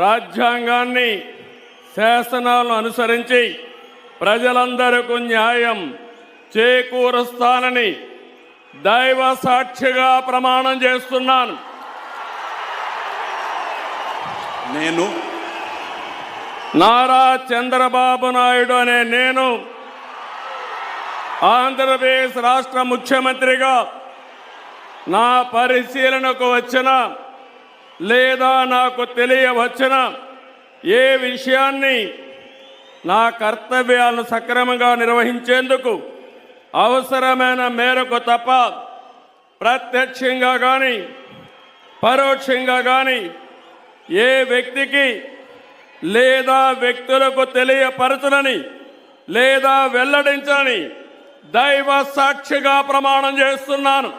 రాజ్యాంగాన్ని శాసనాలను అనుసరించి ప్రజలందరికీ న్యాయం చేకూరుస్తానని దైవ సాక్షిగా ప్రమాణం చేస్తున్నాను. నేను నారా చంద్రబాబు నాయుడు అనే నేను ఆంధ్రప్రదేశ్ రాష్ట్ర ముఖ్యమంత్రిగా నా పరిశీలనకు వచ్చిన లేదా నాకు తెలియవచ్చిన ఏ విషయాన్ని నా కర్తవ్యాలను సక్రమంగా నిర్వహించేందుకు అవసరమైన మేరకు తప్ప ప్రత్యక్షంగా కానీ పరోక్షంగా కానీ ఏ వ్యక్తికి లేదా వ్యక్తులకు తెలియపరచనని లేదా వెల్లడించని దైవ సాక్షిగా ప్రమాణం చేస్తున్నాను.